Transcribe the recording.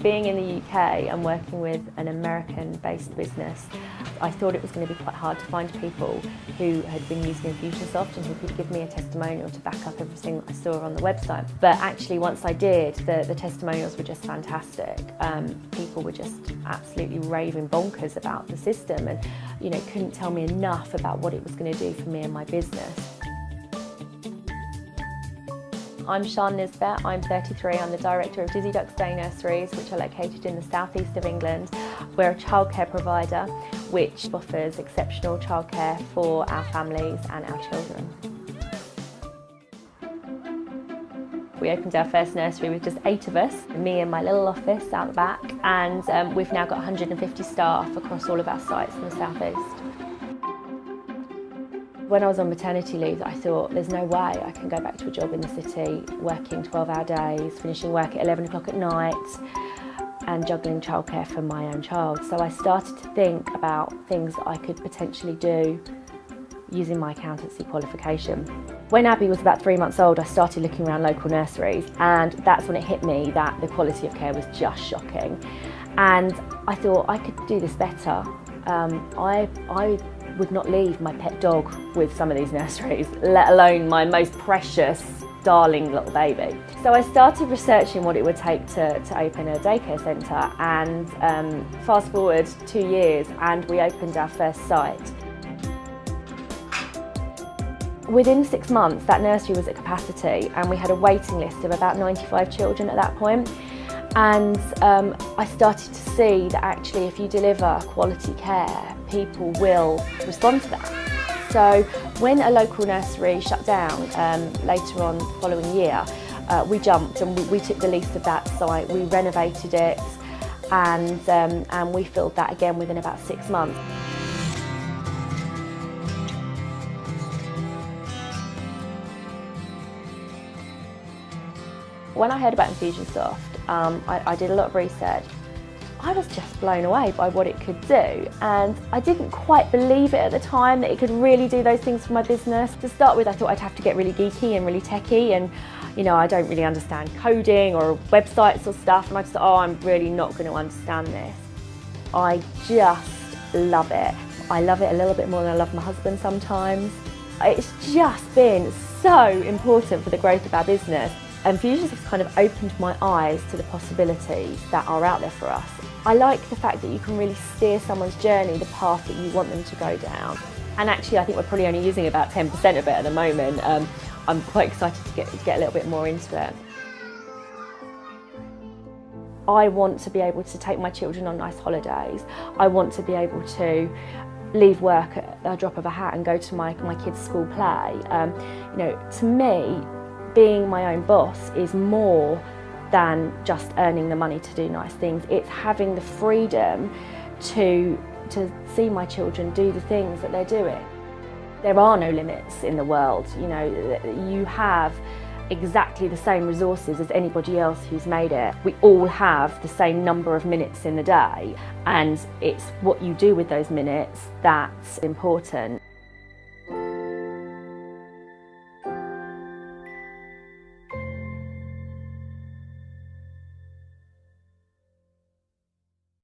Being in the UK and working with an American-based business, I thought it was going to be quite hard to find people who had been using Infusionsoft and who could give me a testimonial to back up everything I saw on the website. But actually, once I did, the testimonials were just fantastic. People were just absolutely raving bonkers about the system and, you know, couldn't tell me enough about what it was going to do for me and my business. I'm Sian Nisbet, I'm 33, I'm the director of Dizzy Ducks Day Nurseries, which are located in the southeast of England. We're a childcare provider which offers exceptional childcare for our families and our children. We opened our first nursery with just 8 of us, me in my little office out the back, and we've now got 150 staff across all of our sites in the southeast. When I was on maternity leave, I thought there's no way I can go back to a job in the city, working 12-hour days, finishing work at 11 o'clock at night and juggling childcare for my own child. So I started to think about things that I could potentially do using my accountancy qualification. When Abby was about 3 months old, I started looking around local nurseries, and that's when it hit me that the quality of care was just shocking. And I thought I could do this better. I would not leave my pet dog with some of these nurseries, let alone my most precious, darling little baby. So I started researching what it would take to open a daycare centre, and fast forward 2 years and we opened our first site. Within 6 months that nursery was at capacity and we had a waiting list of about 95 children at that point. And I started to see that actually if you deliver quality care, people will respond to that. So when a local nursery shut down later on the following year, we jumped and we took the lease of that site, we renovated it, and we filled that again within about 6 months. When I heard about Infusionsoft, I did a lot of research. I was just blown away by what it could do, and I didn't quite believe it at the time that it could really do those things for my business. To start with, I thought I'd have to get really geeky and really techie, and you know, I don't really understand coding or websites or stuff, and I just thought, oh, I'm really not going to understand this. I just love it. I love it a little bit more than I love my husband sometimes. It's just been so important for the growth of our business. Infusionsoft has kind of opened my eyes to the possibilities that are out there for us. I like the fact that you can really steer someone's journey, the path that you want them to go down. And actually I think we're probably only using about 10% of it at the moment. I'm quite excited to get a little bit more into it. I want to be able to take my children on nice holidays. I want to be able to leave work at a drop of a hat and go to my kids' school play. You know, to me, being my own boss is more than just earning the money to do nice things. It's having the freedom to see my children do the things that they're doing. There are no limits in the world. You know, you have exactly the same resources as anybody else who's made it. We all have the same number of minutes in the day, and it's what you do with those minutes that's important.